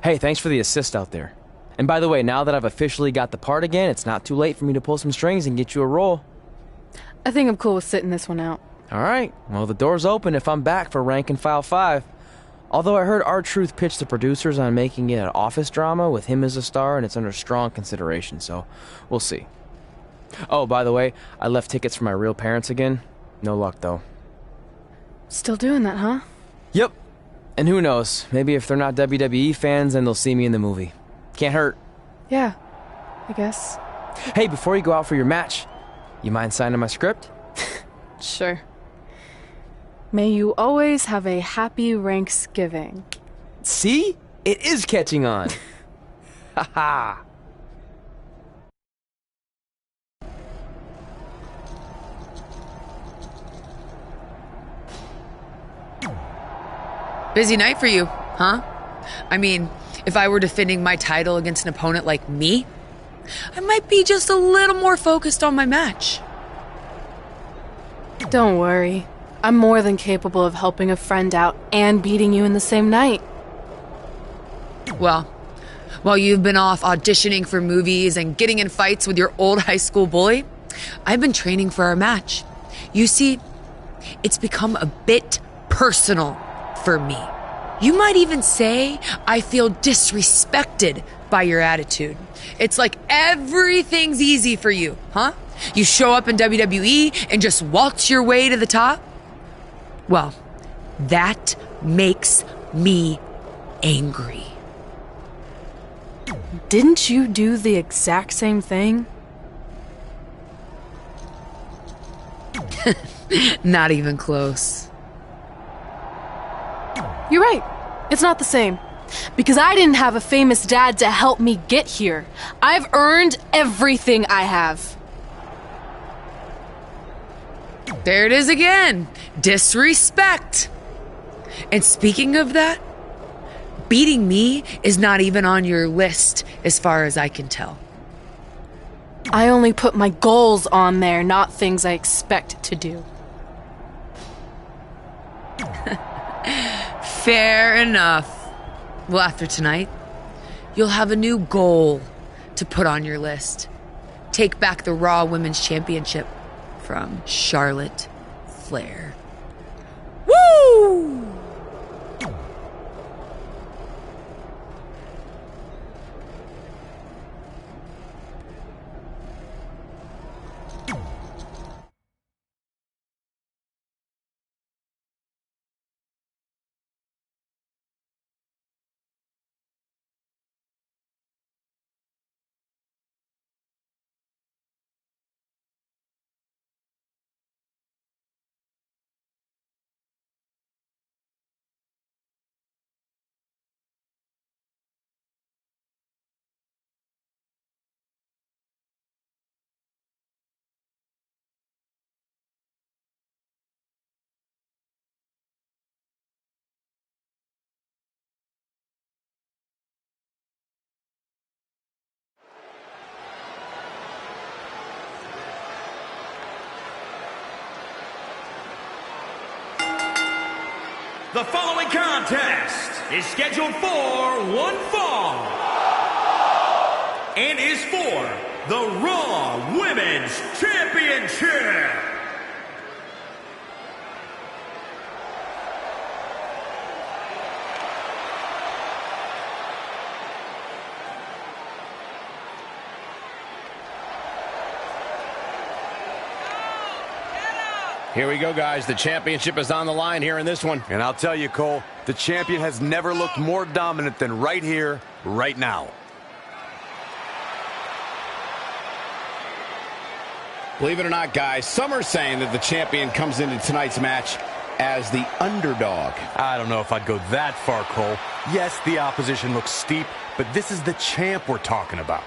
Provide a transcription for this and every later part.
Hey, thanks for the assist out there. And by the way, now that I've officially got the part again, it's not too late for me to pull some strings and get you a role. I think I'm cool with sitting this one out. Alright, well the door's open if I'm back for Rank and File 5. Although I heard R-Truth pitch the producers on making it an office drama with him as a star, and it's under strong consideration, so we'll see. Oh, by the way, I left tickets for my real parents again. No luck, though. Still doing that, huh? Yep. And who knows, maybe if they're not WWE fans, then they'll see me in the movie. Can't hurt. Yeah, I guess. Hey, before you go out for your match, you mind signing my script? Sure. May you always have a happy Ranksgiving. See? It is catching on. Haha. Busy night for you, huh? I mean, if I were defending my title against an opponent like me, I might be just a little more focused on my match. Don't worry. I'm more than capable of helping a friend out and beating you in the same night. Well, while you've been off auditioning for movies and getting in fights with your old high school bully, I've been training for our match. You see, it's become a bit personal for me. You might even say I feel disrespected by your attitude. It's like everything's easy for you, huh? You show up in WWE and just waltz your way to the top? Well, that makes me angry. Didn't you do the exact same thing? Not even close. You're right. It's not the same. Because I didn't have a famous dad to help me get here. I've earned everything I have. There it is again. Disrespect. And speaking of that, beating me is not even on your list as far as I can tell. I only put my goals on there, not things I expect to do. Fair enough. Well, after tonight, you'll have a new goal to put on your list. Take back the Raw Women's Championship from Charlotte Flair. Woo! The following contest is scheduled for one fall and is for the Raw Women's Championship. Here we go, guys. The championship is on the line here in this one. And I'll tell you, Cole, the champion has never looked more dominant than right here, right now. Believe it or not, guys, some are saying that the champion comes into tonight's match as the underdog. I don't know if I'd go that far, Cole. Yes, the opposition looks steep, but this is the champ we're talking about.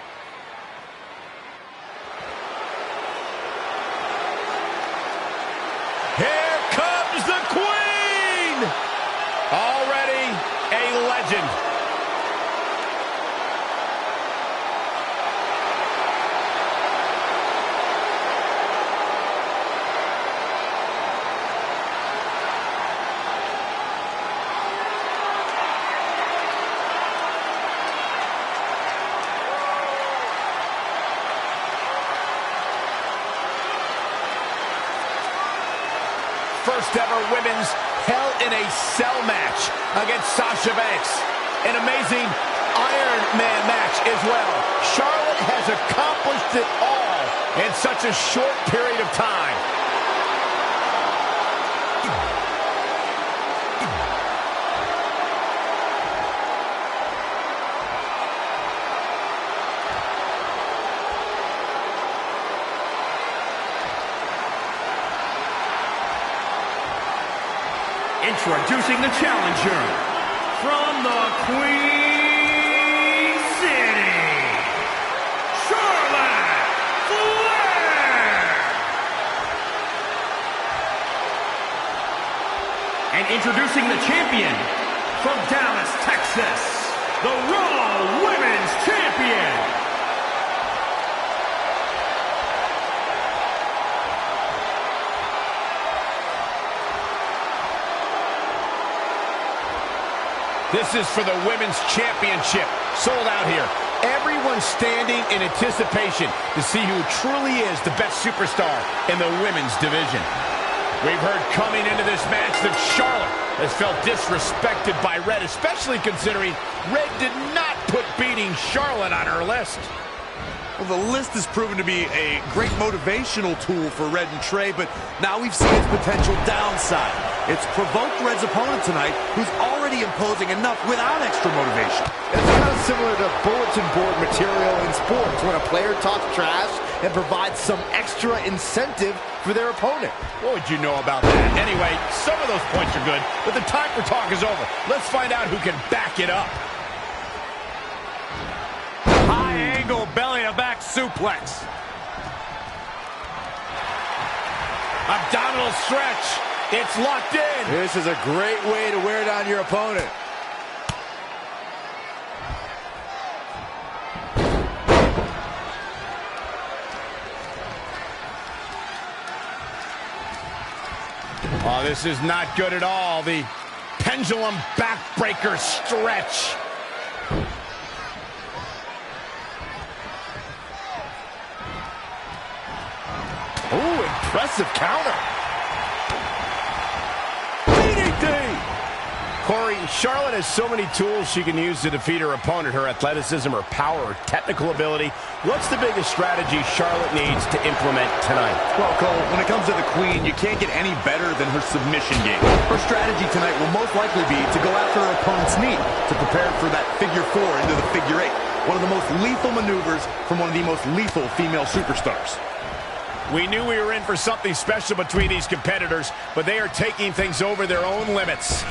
Here comes the Queen! Already a legend. first ever women's Hell in a Cell match against Sasha Banks. An amazing Iron Man match as well. Charlotte has accomplished it all in such a short period of time. Introducing the challenger from the Queen City, Charlotte Flair. And introducing the champion from Dallas, Texas, the Raw Women's Champion, This is for the Women's Championship. Sold out here. Everyone standing in anticipation to see who truly is the best superstar in the women's division. We've heard coming into this match that Charlotte has felt disrespected by Red, especially considering Red did not put beating Charlotte on her list. Well, the list has proven to be a great motivational tool for Red and Trey, but now we've seen its potential downside. It's provoked Red's opponent tonight, who's already imposing enough without extra motivation. It's kind of similar to bulletin board material in sports when a player talks trash and provides some extra incentive for their opponent. What would you know about that? Anyway, some of those points are good, but the time for talk is over. Let's find out who can back it up. High angle belly-to-back suplex. Abdominal stretch. It's locked in. This is a great way to wear down your opponent. Oh, this is not good at all. The pendulum backbreaker stretch. Ooh, impressive counter. Corey, Charlotte has so many tools she can use to defeat her opponent. Her athleticism, her power, her technical ability. What's the biggest strategy Charlotte needs to implement tonight? Well, Cole, when it comes to the Queen, you can't get any better than her submission game. Her strategy tonight will most likely be to go after her opponent's knee to prepare for that figure four into the figure eight. One of the most lethal maneuvers from one of the most lethal female superstars. We knew we were in for something special between these competitors, but they are taking things over their own limits.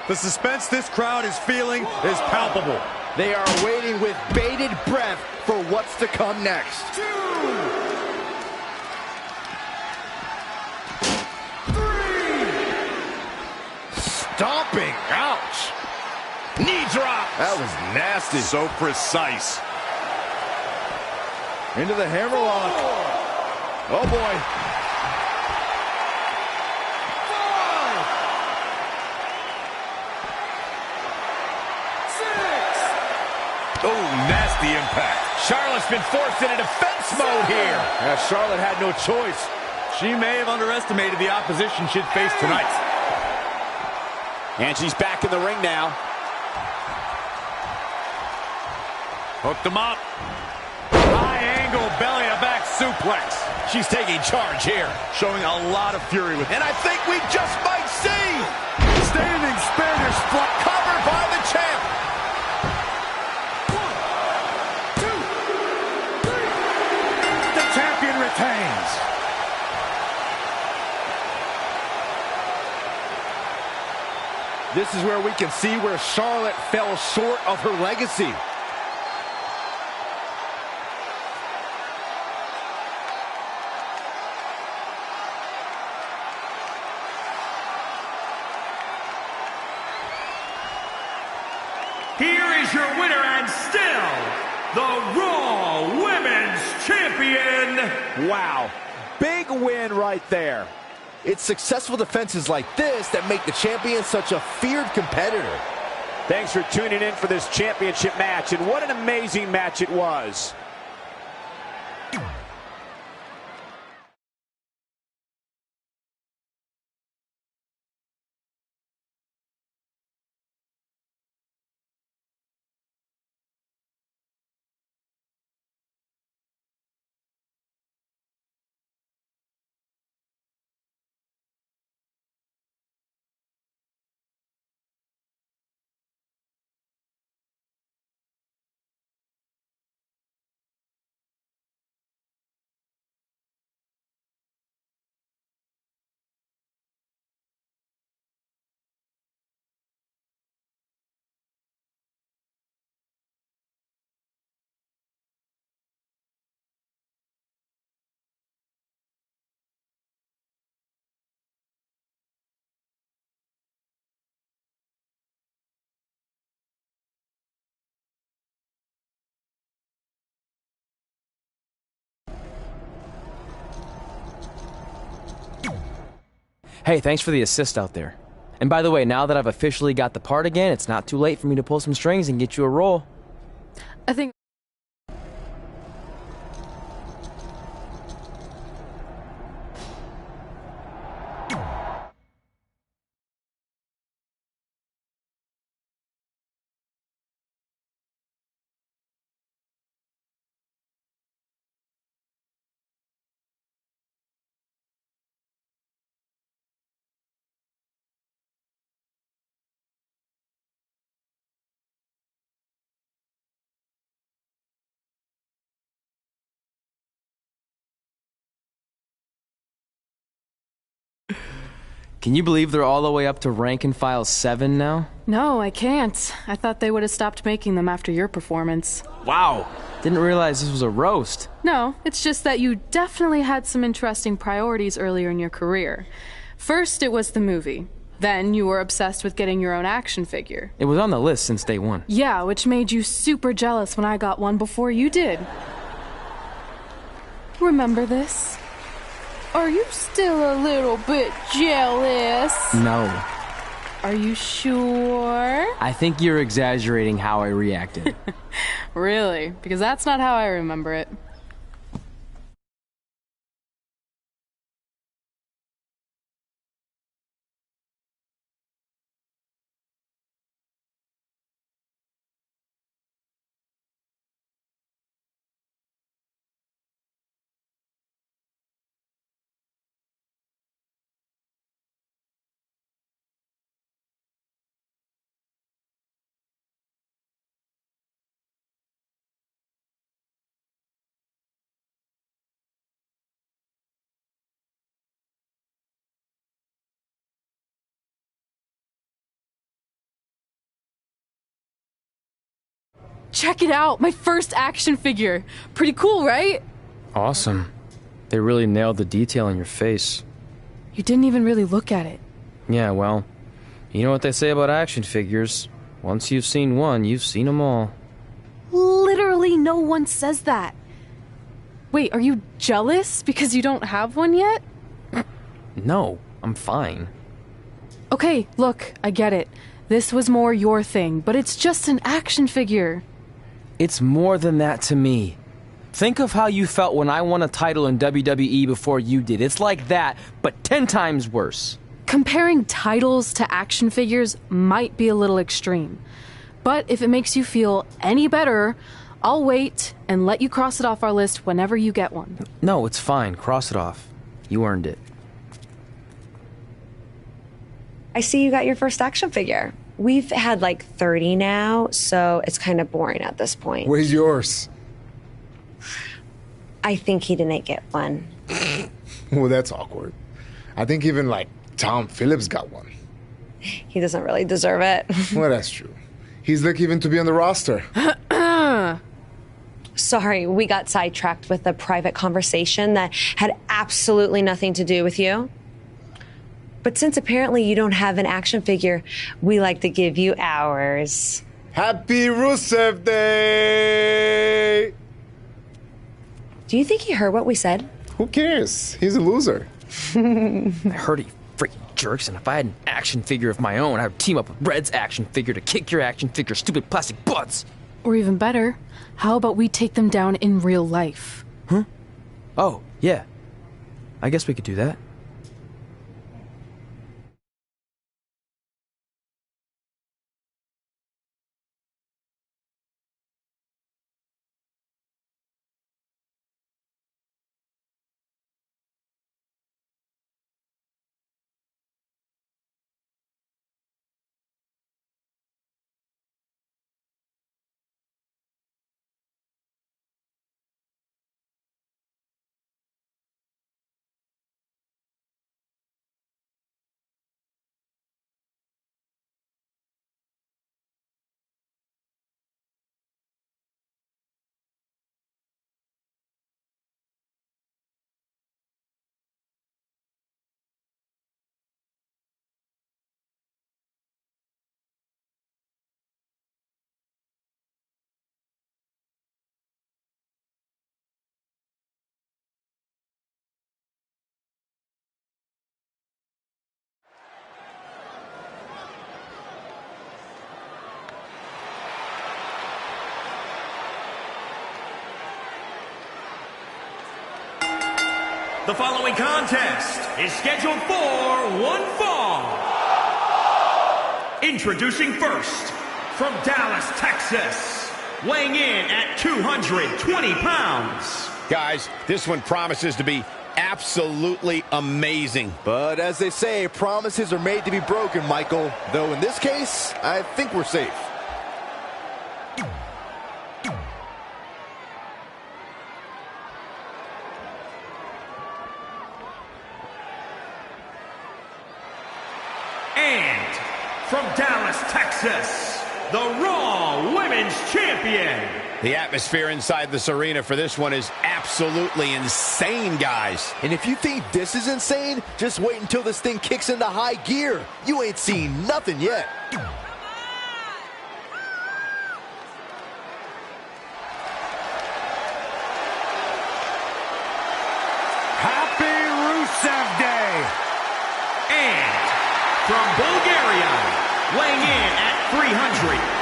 The suspense this crowd is feeling is palpable. They are waiting with bated breath for what's to come next. 2, 3. Stomping. Ouch. Knee drop. That was nasty. So precise. Into the hammerlock. Oh, boy. Oh, nasty impact. Charlotte's been forced into defense mode here. Yeah, Charlotte had no choice. She may have underestimated the opposition she'd face tonight. And she's back in the ring now. Hooked him up. High angle belly-to-back suplex. She's taking charge here. Showing a lot of fury with it. And I think we just might see. Standing Spanish fly. Covered by the champ. Champion retains. This is where we can see where Charlotte fell short of her legacy. Here is your winner and still the Raw Women's Champion. Wow, big win right there. It's successful defenses like this that make the champion such a feared competitor. Thanks for tuning in for this championship match, and what an amazing match it was. Hey, thanks for the assist out there. And by the way, now that I've officially got the part again, it's not too late for me to pull some strings and get you a role. I think. Can you believe they're all the way up to rank and file 7 now? No, I can't. I thought they would have stopped making them after your performance. Wow! Didn't realize this was a roast. No, it's just that you definitely had some interesting priorities earlier in your career. First, it was the movie. Then you were obsessed with getting your own action figure. It was on the list since day one. Yeah, which made you super jealous when I got one before you did. Remember this? Are you still a little bit jealous? No. Are you sure? I think you're exaggerating how I reacted. Really? Because that's not how I remember it. Check it out! My first action figure! Pretty cool, right? Awesome. They really nailed the detail in your face. You didn't even really look at it. Yeah, well, you know what they say about action figures. Once you've seen one, you've seen them all. Literally no one says that. Wait, are you jealous because you don't have one yet? No, I'm fine. Okay, look, I get it. This was more your thing, but it's just an action figure. It's more than that to me. Think of how you felt when I won a title in WWE before you did. It's like that, but 10 times worse. Comparing titles to action figures might be a little extreme. But if it makes you feel any better, I'll wait and let you cross it off our list whenever you get one. No, it's fine. Cross it off. You earned it. I see you got your first action figure. We've had like 30 now, so it's kind of boring at this point. Where's yours? I think he didn't get one. Well, that's awkward. I think even like Tom Phillips got one. He doesn't really deserve it. Well, that's true. He's lucky even to be on the roster. Sorry, we got sidetracked with a private conversation that had absolutely nothing to do with you. But since apparently you don't have an action figure, we like to give you ours. Happy Rusev Day! Do you think he heard what we said? Who cares? He's a loser. I heard he freaking jerks, and if I had an action figure of my own, I would team up with Red's action figure to kick your action figure stupid plastic butts. Or even better, how about we take them down in real life? Huh? Oh, yeah. I guess we could do that. The following contest is scheduled for one fall. Introducing first, from Dallas, Texas, weighing in at 220 pounds. Guys, this one promises to be absolutely amazing. But as they say, promises are made to be broken, Michael. Though in this case, I think we're safe. And from Dallas, Texas, the Raw Women's Champion. The atmosphere inside this arena for this one is absolutely insane, guys. And if you think this is insane, just wait until this thing kicks into high gear. You ain't seen nothing yet. Happy Rusev Day! And from Bulgaria, weighing in at 300.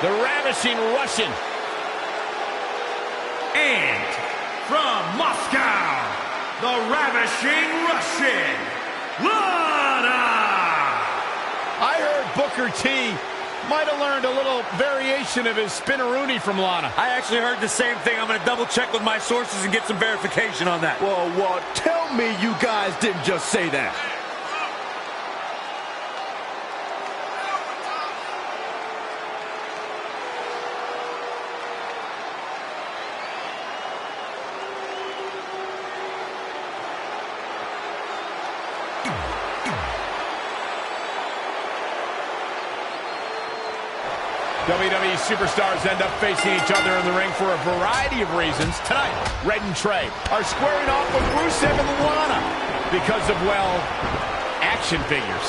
The Ravishing Russian. And from Moscow, the Ravishing Russian, Lana! I heard Booker T might have learned a little variation of his spinneroonie from Lana. I actually heard the same thing. I'm going to double check with my sources and get some verification on that. Well, tell me you guys didn't just say that. WWE superstars end up facing each other in the ring for a variety of reasons. Tonight, Red and Trey are squaring off with Rusev and Lana because of, well, action figures.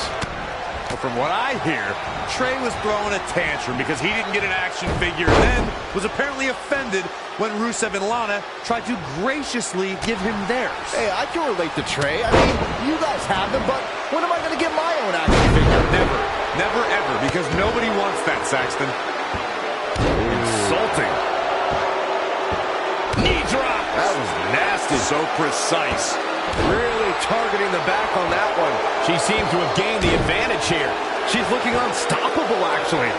Well, from what I hear, Trey was throwing a tantrum because he didn't get an action figure and then was apparently offended when Rusev and Lana tried to graciously give him theirs. Hey, I can relate to Trey. I mean, you guys have them, but when am I going to get my own action figure? Never. Never, ever, because nobody wants that, Saxton. Insulting. Knee drop. That was nasty. So precise. Really targeting the back on that one. She seemed to have gained the advantage here. She's looking unstoppable, actually.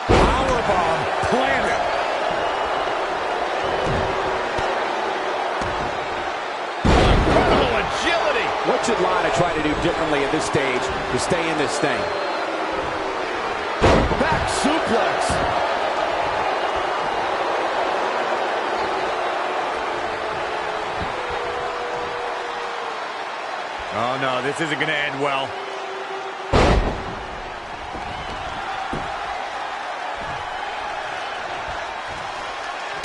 Powerbomb planted. Incredible agility. What should Lana try to do differently at this stage to stay in this thing? Back suplex. Oh, no, this isn't going to end well.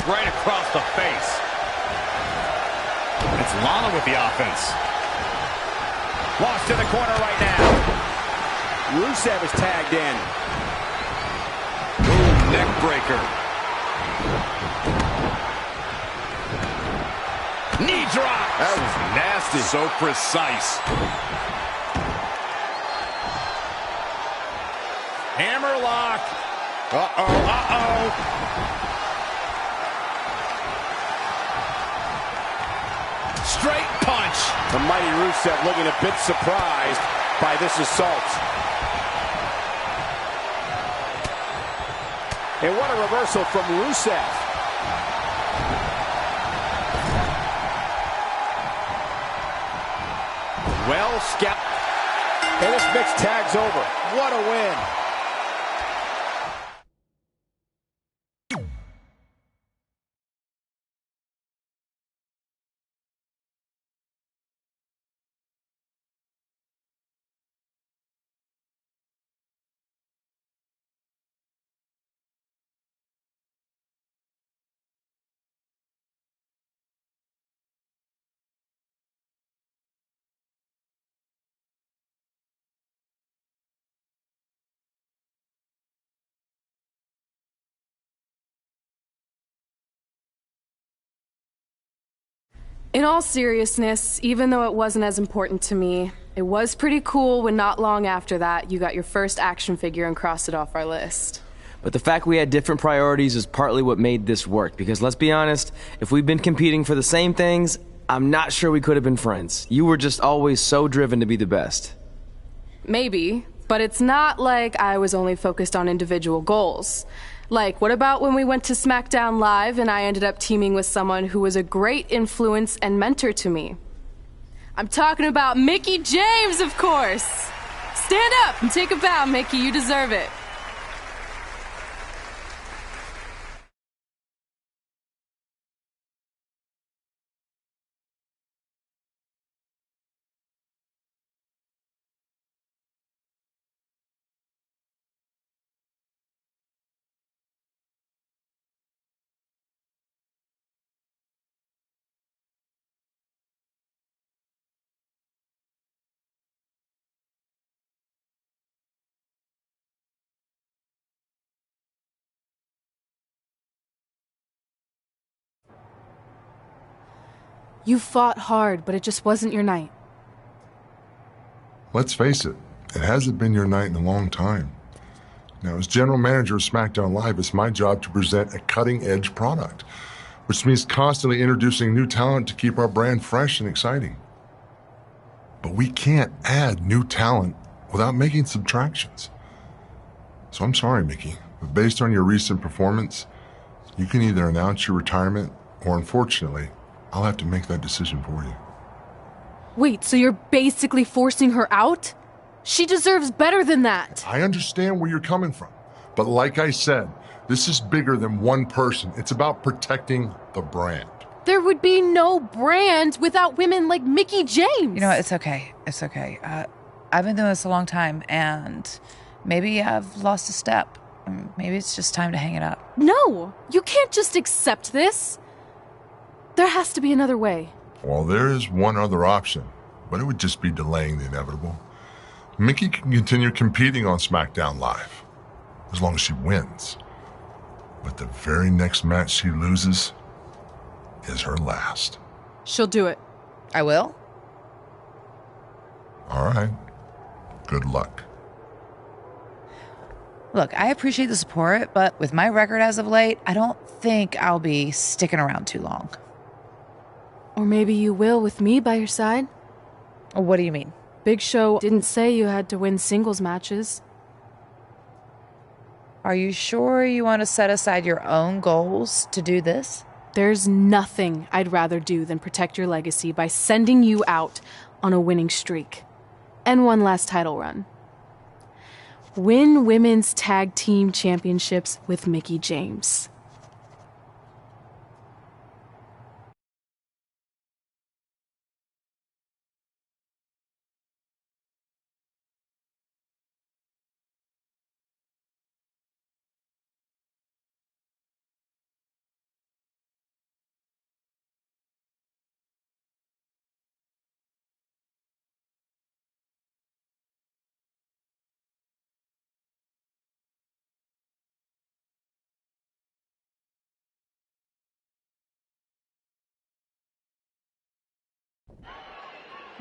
Right across the face. It's Lana with the offense. Lost in the corner right now. Rusev is tagged in. Ooh, neck breaker. Knee drop. That was nasty. So precise. Hammerlock. Uh-oh, uh-oh. Straight punch. The mighty Rusev looking a bit surprised by this assault. And what a reversal from Rusev. Well, scout. And this mixed tag's over. What a win. In all seriousness, even though it wasn't as important to me, it was pretty cool when not long after that, you got your first action figure and crossed it off our list. But the fact we had different priorities is partly what made this work, because let's be honest, if we'd been competing for the same things, I'm not sure we could have been friends. You were just always so driven to be the best. Maybe, but it's not like I was only focused on individual goals. Like, what about when we went to SmackDown Live and I ended up teaming with someone who was a great influence and mentor to me? I'm talking about Mickie James, of course! Stand up and take a bow, Mickie, you deserve it. You fought hard, but it just wasn't your night. Let's face it, it hasn't been your night in a long time. Now, as general manager of SmackDown Live, it's my job to present a cutting-edge product, which means constantly introducing new talent to keep our brand fresh and exciting. But we can't add new talent without making subtractions. So I'm sorry, Mickie, but based on your recent performance, you can either announce your retirement or, unfortunately, I'll have to make that decision for you. Wait, so you're basically forcing her out? She deserves better than that. I understand where you're coming from, but like I said, this is bigger than one person. It's about protecting the brand. There would be no brand without women like Mickie James. You know what? It's okay. It's okay. I've been doing this a long time, and maybe I've lost a step. Maybe it's just time to hang it up. No, you can't just accept this. There has to be another way. Well, there is one other option, but it would just be delaying the inevitable. Mickie can continue competing on SmackDown Live, as long as she wins. But the very next match she loses is her last. She'll do it. I will? All right. Good luck. Look, I appreciate the support, but with my record as of late, I don't think I'll be sticking around too long. Or maybe you will with me by your side. What do you mean? Big Show didn't say you had to win singles matches. Are you sure you want to set aside your own goals to do this? There's nothing I'd rather do than protect your legacy by sending you out on a winning streak. And one last title run. Win women's tag team championships with Mickie James.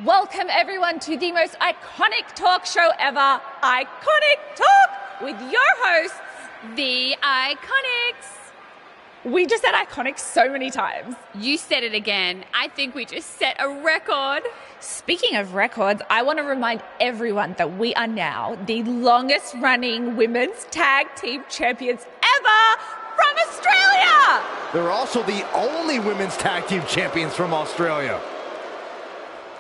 Welcome everyone to the most iconic talk show ever, Iconic Talk, with your hosts, the Iconics. We just said iconic so many times. You said it again. I think we just set a record. Speaking of records, I want to remind everyone that we are now the longest running women's tag team champions ever from Australia. They're also the only women's tag team champions from Australia.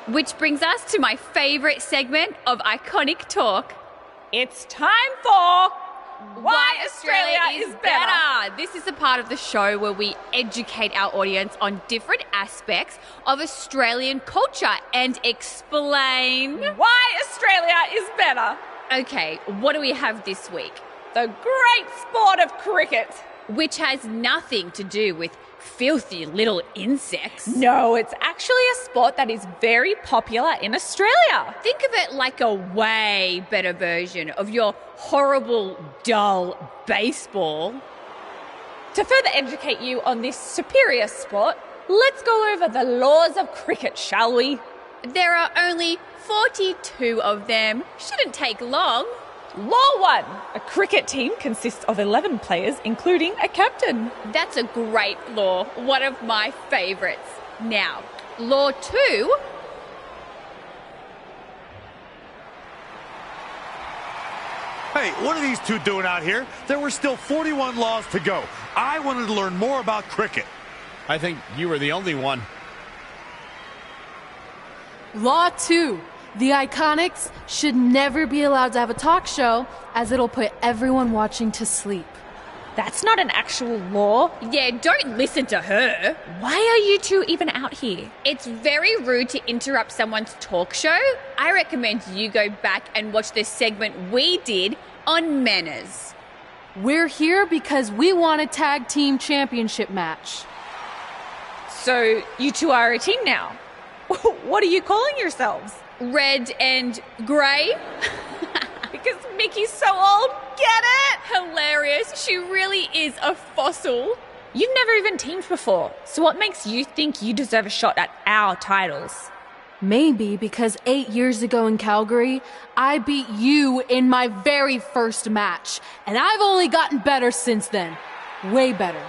Which brings us to my favorite segment of Iconic Talk. It's time for Why Australia is Better. This is a part of the show where we educate our audience on different aspects of Australian culture and explain why Australia is better. Okay, what do we have this week? The great sport of cricket. Which has nothing to do with filthy little insects. No, it's actually a sport that is very popular in Australia. Think of it like a way better version of your horrible, dull baseball. To further educate you on this superior sport, let's go over the laws of cricket, shall we? There are only 42 of them. Shouldn't take long. Law 1. A cricket team consists of 11 players, including a captain. That's a great law. One of my favourites. Now, Law 2. Hey, what are these two doing out here? There were still 41 laws to go. I wanted to learn more about cricket. I think you were the only one. Law 2. The Iconics should never be allowed to have a talk show, as it'll put everyone watching to sleep. That's not an actual law. Yeah, don't listen to her. Why are you two even out here? It's very rude to interrupt someone's talk show. I recommend you go back and watch the segment we did on manners. We're here because we want a tag team championship match. So you two are a team now. What are you calling yourselves? Red and grey? Because Mickey's so old. Get it? Hilarious. She really is a fossil. You've never even teamed before. So what makes you think you deserve a shot at our titles? Maybe because 8 years ago in Calgary, I beat you in my very first match. And I've only gotten better since then. Way better.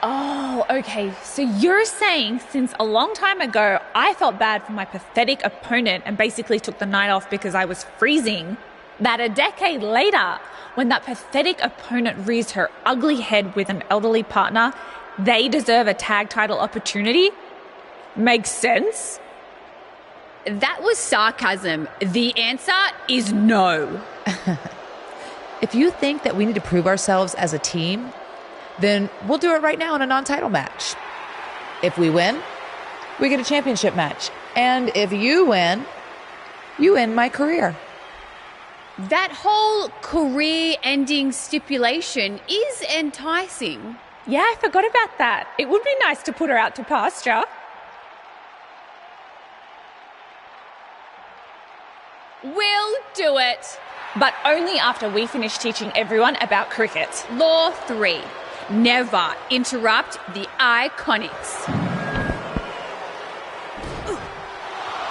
Oh, okay. So you're saying since a long time ago, I felt bad for my pathetic opponent and basically took the night off because I was freezing, that a decade later, when that pathetic opponent rears her ugly head with an elderly partner, they deserve a tag title opportunity? Makes sense? That was sarcasm. The answer is no. If you think that we need to prove ourselves as a team, then we'll do it right now in a non-title match. If we win, we get a championship match. And if you win, you end my career. That whole career-ending stipulation is enticing. Yeah, I forgot about that. It would be nice to put her out to pasture. We'll do it. But only after we finish teaching everyone about cricket. Law 3. Never interrupt the Iconics.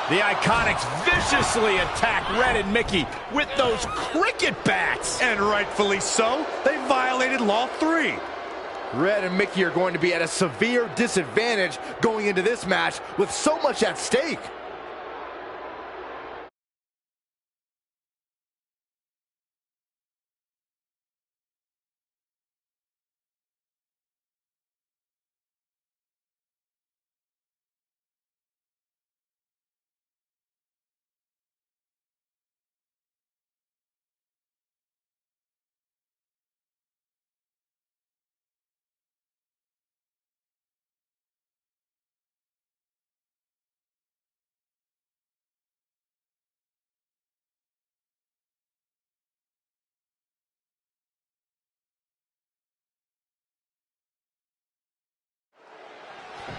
The Iconics viciously attack Red and Mickey with those cricket bats. And rightfully so. They violated Law 3. Red and Mickey are going to be at a severe disadvantage going into this match with so much at stake.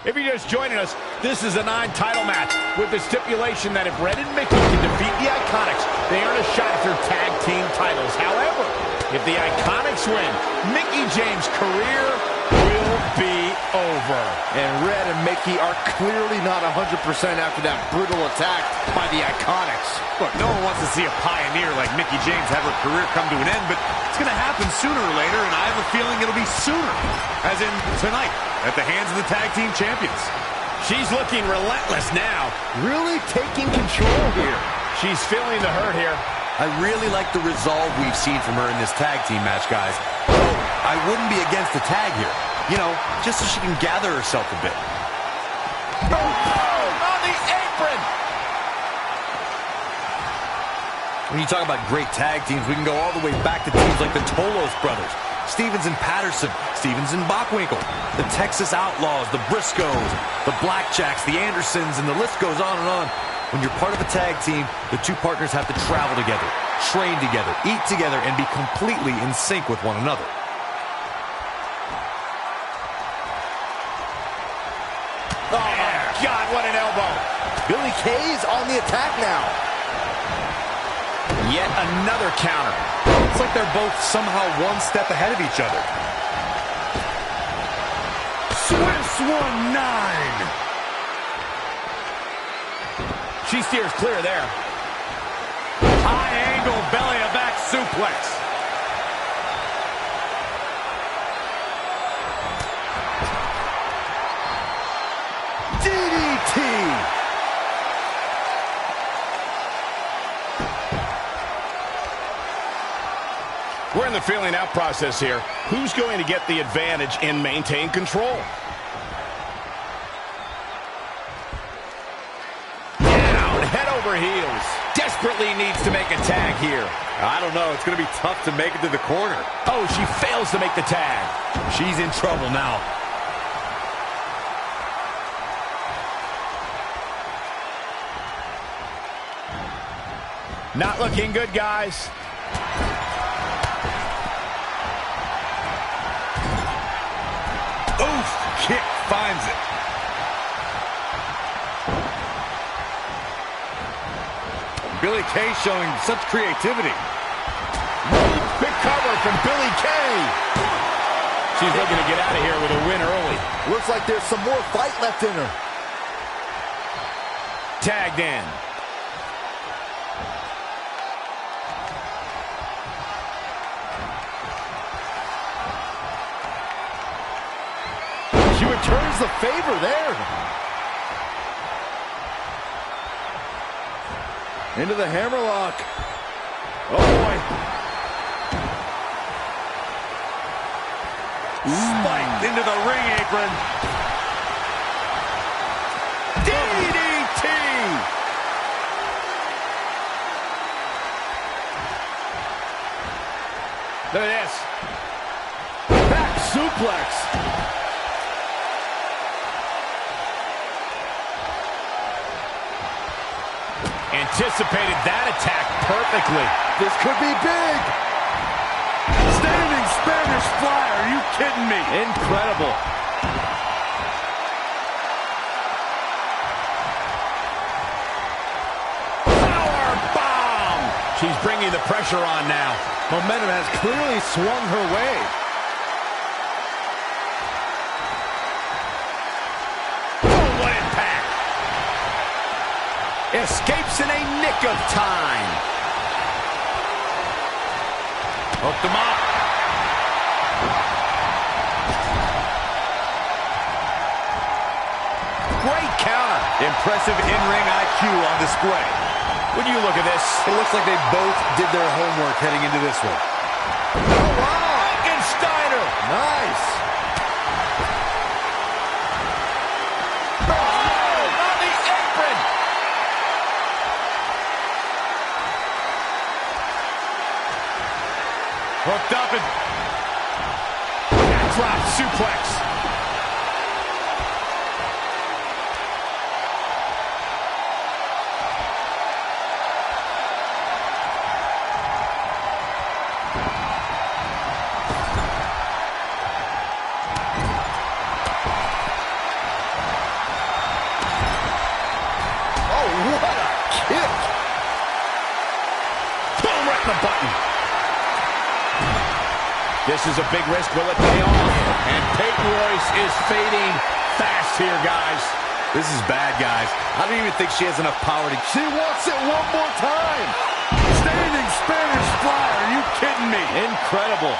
If you're just joining us, this is a non-title match with the stipulation that if Red and Mickey can defeat the Iconics, they earn a shot at their tag team titles. However, if the Iconics win, Mickie James' career will be over. And Red and Mickey are clearly not 100% after that brutal attack by the Iconics. Look, no one wants to see a pioneer like Mickie James have her career come to an end, but it's going to happen sooner or later, and I have a feeling it'll be sooner, as in tonight, at the hands of the tag team champions. She's looking relentless now. Really taking control here. She's feeling the hurt here. I really like the resolve we've seen from her in this tag team match, guys. So I wouldn't be against the tag here. You know, just so she can gather herself a bit. Oh, on the apron! When you talk about great tag teams, we can go all the way back to teams like the Tolos brothers, Stevens and Patterson, Stevens and Bockwinkel, the Texas Outlaws, the Briscoes, the Blackjacks, the Andersons, and the list goes on and on. When you're part of a tag team, the two partners have to travel together, train together, eat together, and be completely in sync with one another. Oh, my God, what an elbow. Billie Kay's on the attack now. Yet another counter. It's like they're both somehow one step ahead of each other. Swiss 1-9. She steers clear there. High angle belly to back suplex. DDT. We're in the feeling out process here. Who's going to get the advantage and maintain control? Down, head over heels. Desperately needs to make a tag here. I don't know. It's going to be tough to make it to the corner. Oh, she fails to make the tag. She's in trouble now. Not looking good, guys. Oof, kick finds it. Billie Kay showing such creativity. Big cover from Billie Kay. She's looking to get out of here with a win early. Looks like there's some more fight left in her. Tagged in. She returns the favor there. Into the hammerlock. Oh, boy. Spiked into the ring apron. DDT! Look at this. Back suplex. Anticipated that attack perfectly. This could be big. Standing Spanish fly. Are you kidding me? Incredible. Power bomb. She's bringing the pressure on now. Momentum has clearly swung her way. Oh, what impact. Escapes in a nick of time. Hooked him up. Great counter. Impressive in-ring IQ on display. When you look at this, It looks like they both did their homework heading into this one. oh, wow. Frankensteiner. Nice. Oh, on the apron. Hooked up and Drop suplex. This is a big risk. Will it pay off? And Peyton Royce is fading fast here, guys. this is bad, guys. I don't even think she has enough power to... She wants it one more time. Standing Spanish fly. Are you kidding me? Incredible.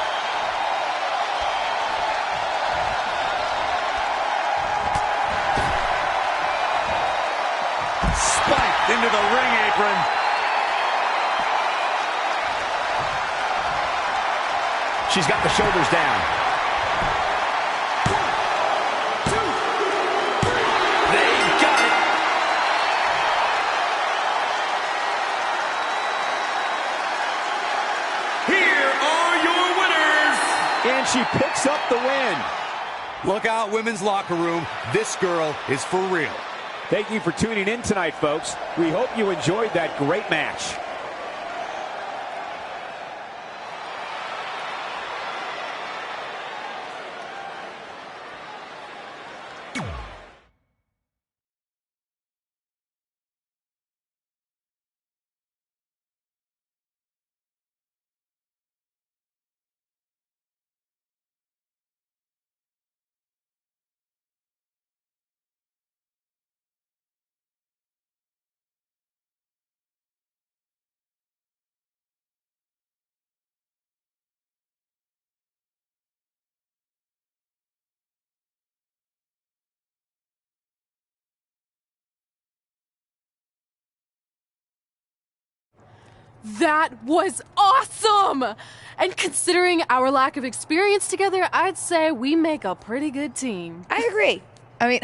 Spiked into the ring apron. She's got the shoulders down. 1, 2, 3. They got it. Here are your winners. And she picks up the win. Look out, women's locker room. This girl is for real. Thank you for tuning in tonight, folks. We hope you enjoyed that great match. That was awesome! And considering our lack of experience together, I'd say we make a pretty good team. I agree. I mean,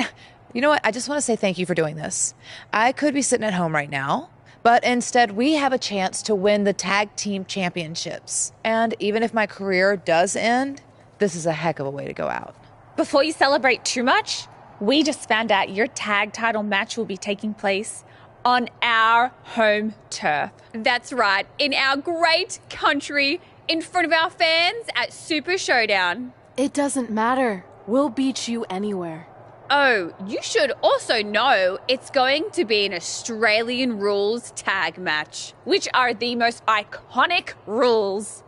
you know what? I just want to say thank you for doing this. I could be sitting at home right now, but instead we have a chance to win the tag team championships. And even if my career does end, this is a heck of a way to go out. Before you celebrate too much, we just found out your tag title match will be taking place on our home turf. That's right, in our great country, in front of our fans at Super Showdown. It doesn't matter. We'll beat you anywhere. Oh, you should also know it's going to be an Australian rules tag match, which are the most iconic rules.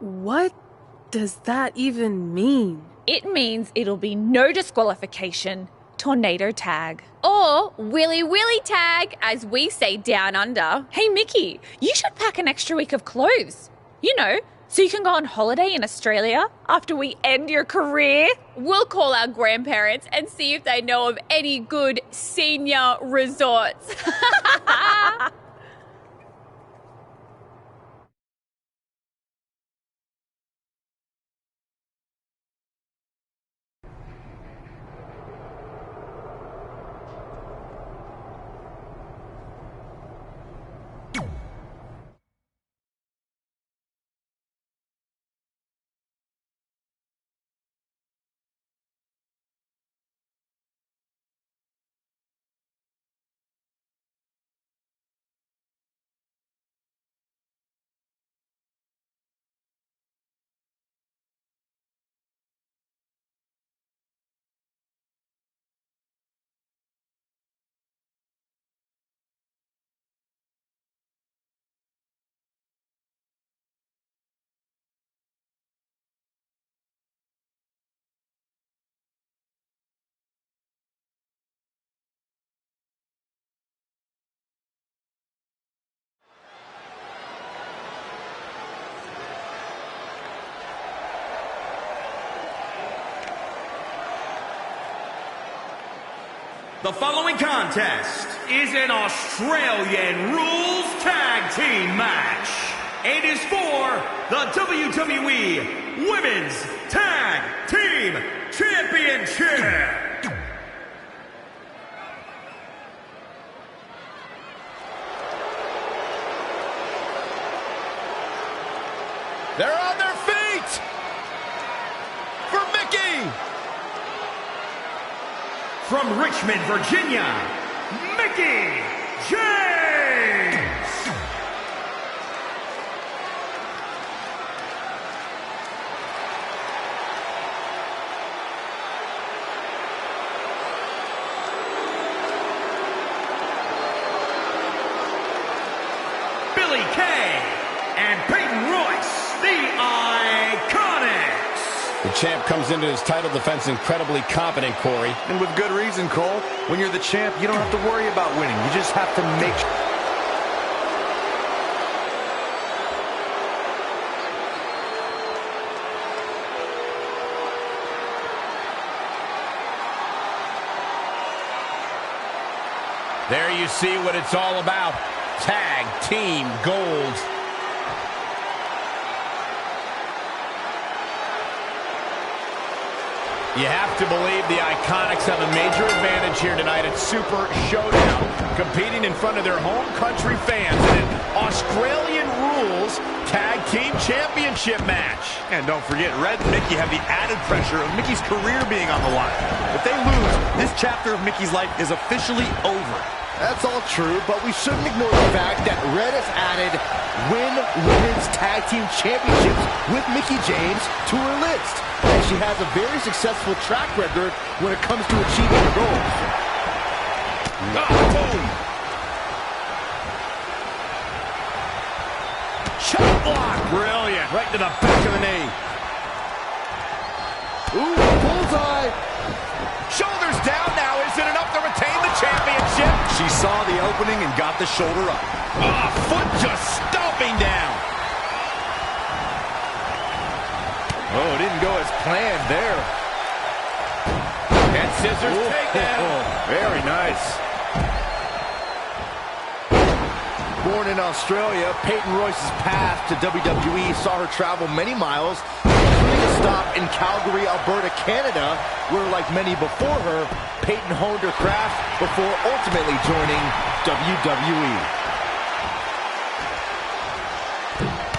What does that even mean? It means it'll be no disqualification, tornado tag. Or Willy Willy tag, as we say down under. Hey, Mickey, you should pack an extra week of clothes. You know, so you can go on holiday in Australia after we end your career. We'll call our grandparents and see if they know of any good senior resorts. The following contest is an Australian Rules Tag Team match. It is for the WWE Women's Tag Team Championship. They're on their feet for Mickie. From Richmond, Virginia, Mickie James. Billie Kay and Peyton Royce, the Iconics. The champ comes into his title defense incredibly confident, Corey. And with good reason, Cole. When you're the champ, you don't have to worry about winning. You just have to make There you see what it's all about. Tag Team Gold. You have to believe the Iconics have a major advantage here tonight at Super Showdown, competing in front of their home country fans in an Australian Rules Tag Team Championship match. And don't forget, Red and Mickie have the added pressure of Mickie's career being on the line. If they lose, this chapter of Mickie's life is officially over. That's all true, but we shouldn't ignore the fact that Red has added win Women's Tag Team Championships with Mickie James to her list. And she has a very successful track record when it comes to achieving her goals. Boom! Shot block! Brilliant. Right to the back of the knee. Ooh, bullseye! Shoulders down now. Is it enough to retain the championship? She saw the opening and got the shoulder up. Foot just stomping down. Oh, it didn't go as planned there. And scissors takedown. Very nice. Born in Australia, Peyton Royce's path to WWE saw her travel many miles, including a stop in Calgary, Alberta, Canada, where, like many before her, Peyton honed her craft before ultimately joining WWE.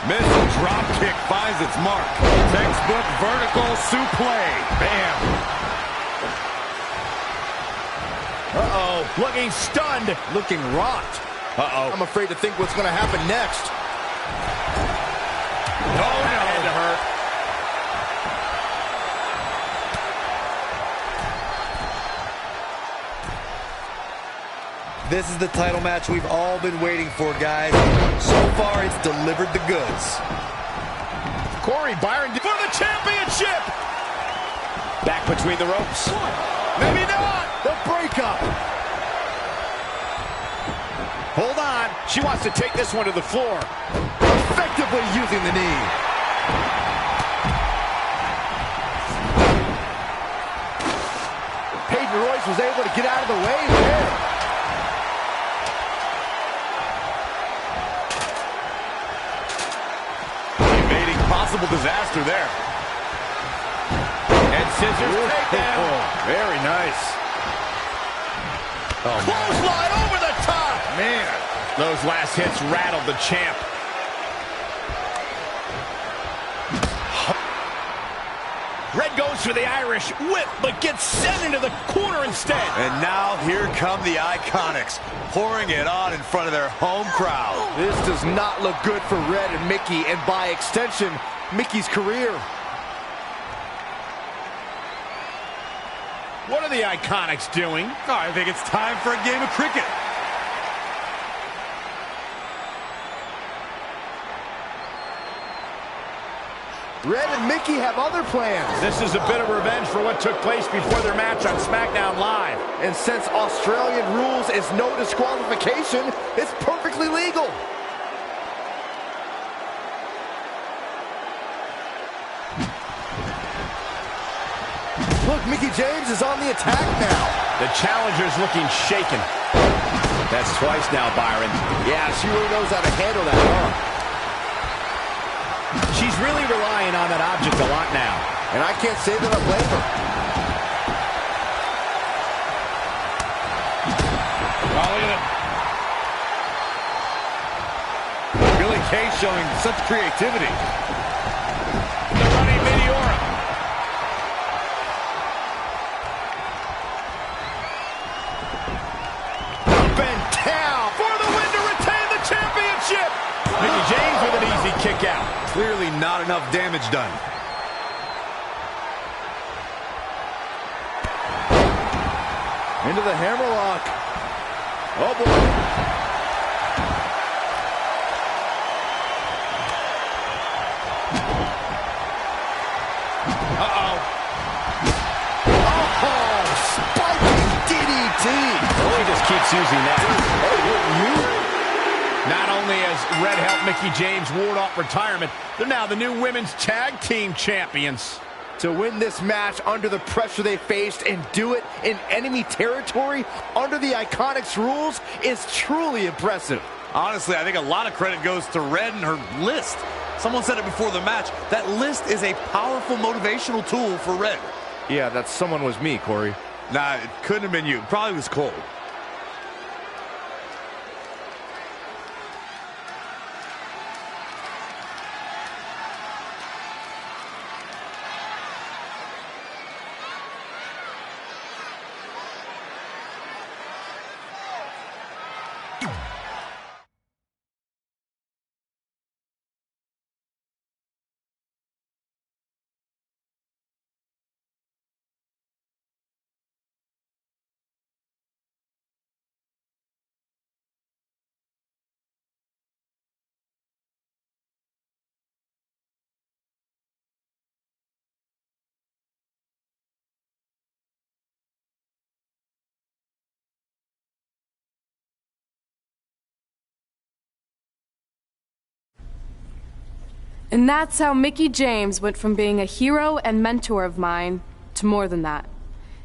Missile drop kick finds its mark. Textbook vertical suplex. Bam. Uh-oh, looking stunned, looking rocked. Uh-oh. I'm afraid to think what's going to happen next. Oh, no. Had to hurt. This is the title match we've all been waiting for, guys. So far, it's delivered the goods. Corey Byron for the championship. Back between the ropes. Maybe not. The breakup. Hold on. She wants to take this one to the floor. Effectively using the knee. Peyton Royce was able to get out of the way there. Evading possible disaster there. And scissors takedown. Very nice. Oh, clothesline over the top. Man, those last hits rattled the champ. Red goes for the Irish whip, but gets sent into the corner instead. And now here come the Iconics, pouring it on in front of their home crowd. This does not look good for Red and Mickie, and by extension, Mickie's career. What are the Iconics doing? Oh, I think it's time for a game of cricket. Red and Mickie have other plans. This is a bit of revenge for what took place before their match on SmackDown Live. And since Australian rules is no disqualification, it's perfectly legal. Look, Mickie James is on the attack now. The challenger's looking shaken. That's twice now, Byron. Yeah, she really knows how to handle that, huh? She's really relying on that object a lot now. And I can't say that I blame her. Oh, look at it. Billie Kay showing such creativity. The running Meteora. Up and down for the win to retain the championship. Mickie James with an easy kick out. Clearly not enough damage done. Into the hammerlock. Oh, boy. Uh-oh. Oh, spiking DDT. She just keeps using that. Hey, wouldn't you? Not only has Red helped Mickie James ward off retirement, they're now the new women's tag team champions. To win this match under the pressure they faced and do it in enemy territory under the Iconics rules is truly impressive. Honestly, I think a lot of credit goes to Red and her list. Someone said it before the match. That list is a powerful motivational tool for Red. Yeah, that someone was me, Corey. Nah, it couldn't have been you. Probably was Cole. And that's how Mickie James went from being a hero and mentor of mine to more than that.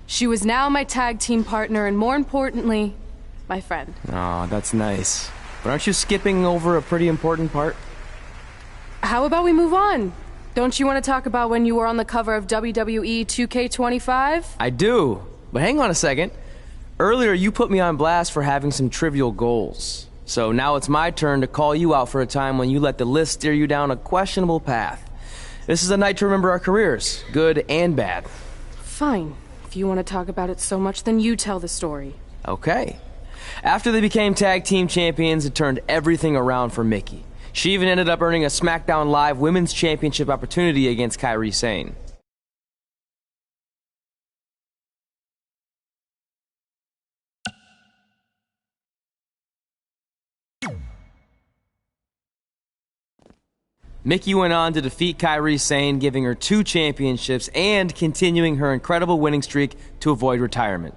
She was now my tag team partner and, more importantly, my friend. Aw, that's nice. But aren't you skipping over a pretty important part? How about we move on? Don't you want to talk about when you were on the cover of WWE 2K25? I do, but hang on a second. Earlier, you put me on blast for having some trivial goals. So now it's my turn to call you out for a time when you let the list steer you down a questionable path. This is a night to remember our careers, good and bad. Fine. If you want to talk about it so much, then you tell the story. Okay. After they became tag team champions, it turned everything around for Mickie. She even ended up earning a SmackDown Live Women's Championship opportunity against Kairi Sane. Mickie went on to defeat Kairi Sane, giving her 2 championships and continuing her incredible winning streak to avoid retirement.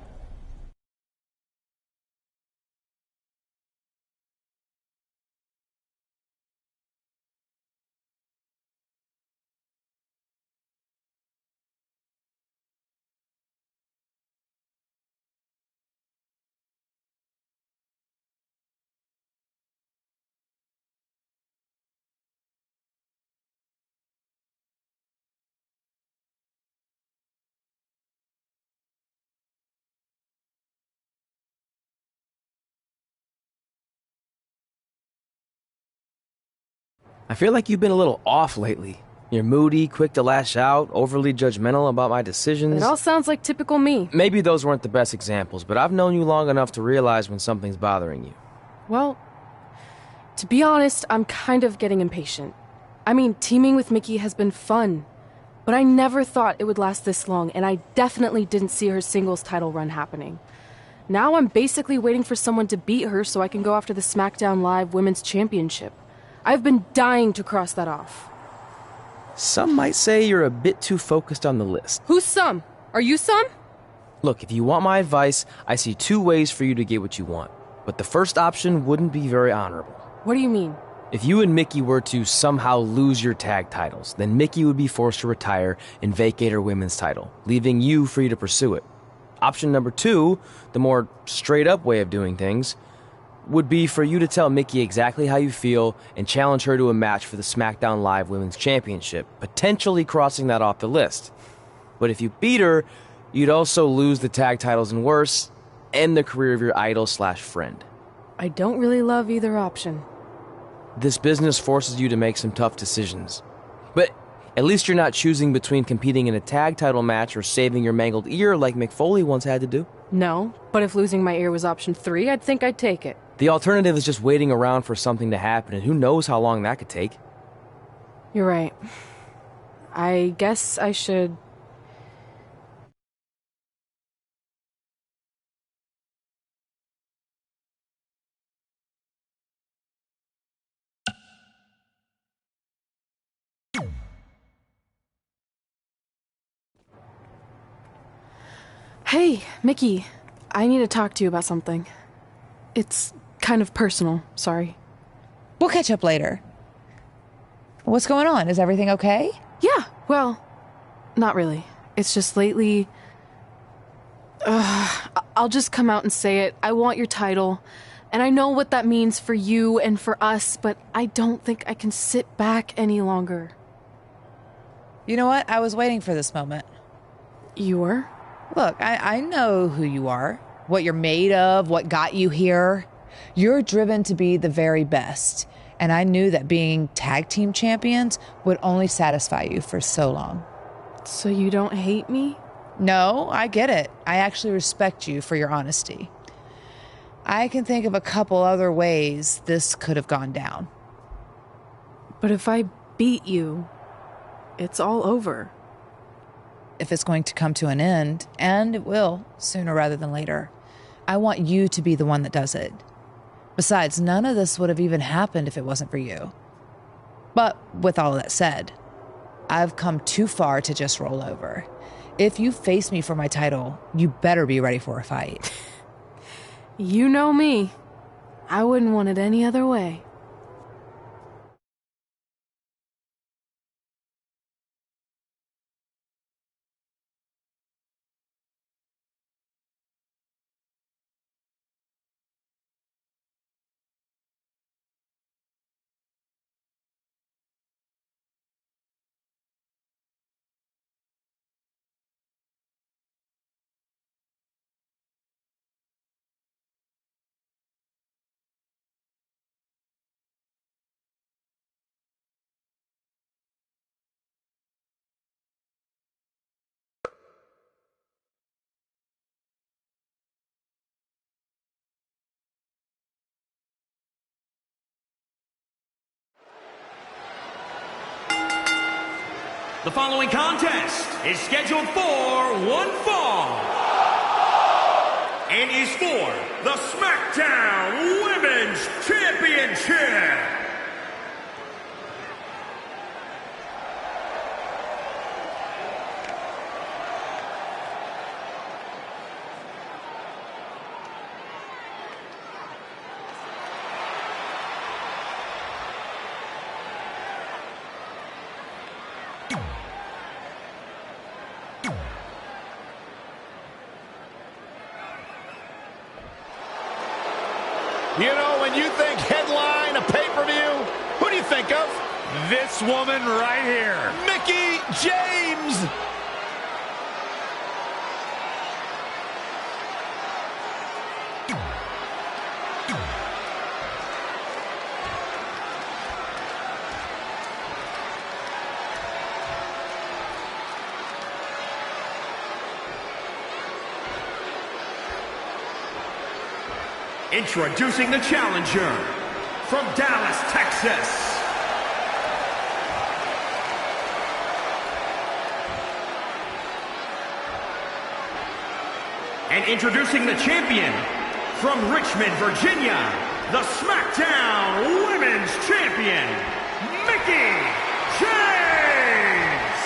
I feel like you've been a little off lately. You're moody, quick to lash out, overly judgmental about my decisions. It all sounds like typical me. Maybe those weren't the best examples, but I've known you long enough to realize when something's bothering you. Well, to be honest, I'm kind of getting impatient. I mean, teaming with Mickie has been fun, but I never thought it would last this long, and I definitely didn't see her singles title run happening. Now I'm basically waiting for someone to beat her so I can go after the SmackDown Live Women's Championship. I've been dying to cross that off. Some might say you're a bit too focused on the list. Who's some? Are you some? Look, if you want my advice, I see 2 ways for you to get what you want. But the first option wouldn't be very honorable. What do you mean? If you and Mickie were to somehow lose your tag titles, then Mickie would be forced to retire and vacate her women's title, leaving you free to pursue it. Option number 2, the more straight-up way of doing things, would be for you to tell Mickie exactly how you feel and challenge her to a match for the SmackDown Live Women's Championship, potentially crossing that off the list. But if you beat her, you'd also lose the tag titles and worse, end the career of your idol/friend. I don't really love either option. This business forces you to make some tough decisions. But at least you're not choosing between competing in a tag title match or saving your mangled ear like Mick Foley once had to do. No, but if losing my ear was option 3, I'd think I'd take it. The alternative is just waiting around for something to happen, and who knows how long that could take. You're right. I guess I should... Hey, Mickie. I need to talk to you about something. It's kind of personal, sorry. We'll catch up later. What's going on? Is everything okay? Yeah, well, not really. It's just lately... I'll just come out and say it. I want your title. And I know what that means for you and for us, but I don't think I can sit back any longer. You know what? I was waiting for this moment. You were? Look, I know who you are, what you're made of, what got you here. You're driven to be the very best, and I knew that being tag team champions would only satisfy you for so long. So you don't hate me? No, I get it. I actually respect you for your honesty. I can think of a couple other ways this could have gone down. But if I beat you, it's all over. If it's going to come to an end, and it will, sooner rather than later, I want you to be the one that does it. Besides, none of this would have even happened if it wasn't for you. But with all of that said, I've come too far to just roll over. If you face me for my title, you better be ready for a fight. You know me. I wouldn't want it any other way. The following contest is scheduled for one fall and is for the SmackDown Women's Championship. You know, when you think headline, a pay-per-view, who do you think of? This woman right here. Mickie James! Introducing the challenger from Dallas, Texas. And introducing the champion from Richmond, Virginia, the SmackDown Women's Champion, Mickie James.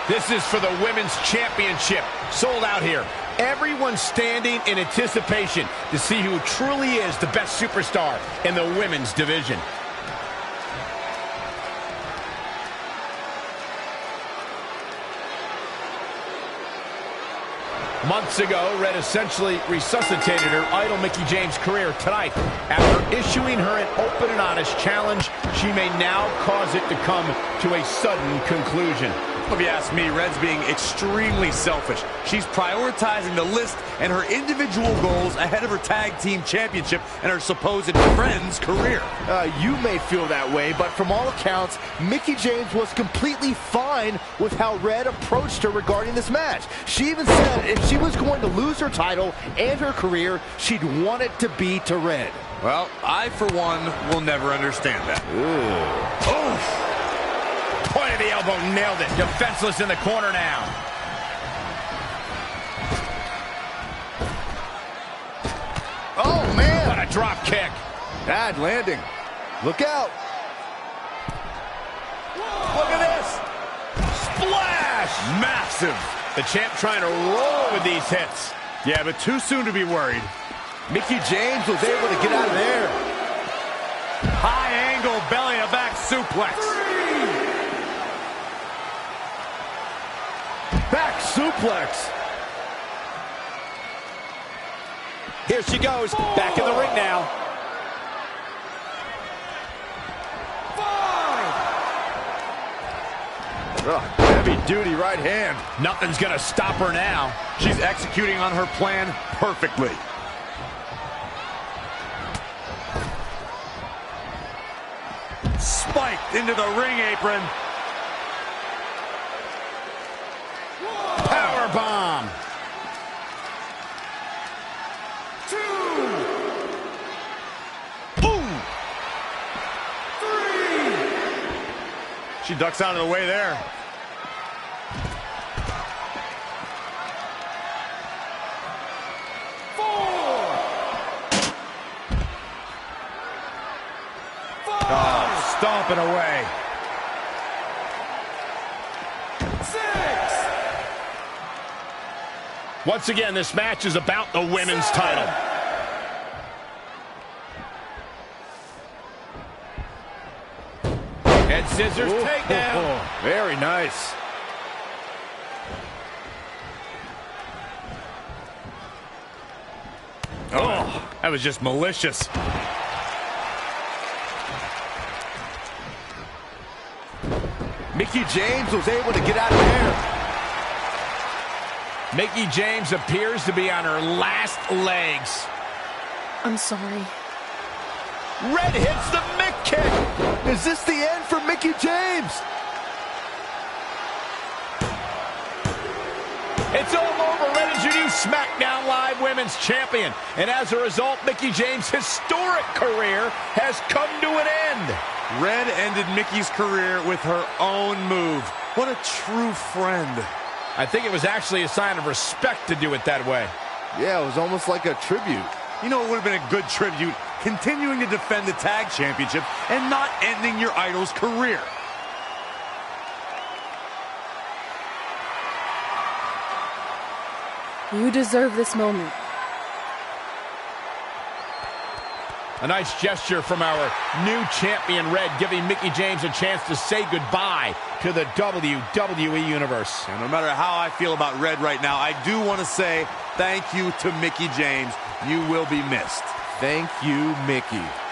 This is for the Women's Championship. Sold out here. Everyone's standing in anticipation to see who truly is the best superstar in the women's division. Months ago, Red essentially resuscitated her idol Mickie James' career. Tonight, after issuing her an open and honest challenge, she may now cause it to come to a sudden conclusion. If you ask me, Red's being extremely selfish. She's prioritizing the list and her individual goals ahead of her tag team championship and her supposed friend's career. You may feel that way, but from all accounts, Mickie James was completely fine with how Red approached her regarding this match. She even said if she was going to lose her title and her career, she'd want it to be to Red. Well, I, for one, will never understand that. Oof! Point of the elbow, nailed it. Defenseless in the corner now. Oh, man! What a drop kick. Bad landing. Look out. Look at this. Splash! Massive. The champ trying to roll with these hits. Yeah, but too soon to be worried. Mickie James was able to get out of there. High angle belly to back suplex. Back suplex. Here she goes, back in the ring now. 5. Heavy duty right hand. Nothing's gonna stop her now. She's executing on her plan perfectly. Spiked into the ring apron. Power bomb. 2. Boom. 3. She ducks out of the way there. 4. 5. Oh, stomping away. 6. Once again, this match is about the women's title. Head scissors takedown. Very nice. Oh, that was just malicious. Mickie James was able to get out of there. Mickie James appears to be on her last legs. I'm sorry. Red hits the Mick kick. Is this the end for Mickie James? It's all over. Red is your new SmackDown Live Women's Champion. And as a result, Mickie James' historic career has come to an end. Red ended Mickie's career with her own move. What a true friend. I think it was actually a sign of respect to do it that way. Yeah, it was almost like a tribute. You know, it would have been a good tribute, continuing to defend the tag championship and not ending your idol's career. You deserve this moment. A nice gesture from our new champion, Red, giving Mickie James a chance to say goodbye to the WWE Universe. And no matter how I feel about Red right now, I do want to say thank you to Mickie James. You will be missed. Thank you, Mickie.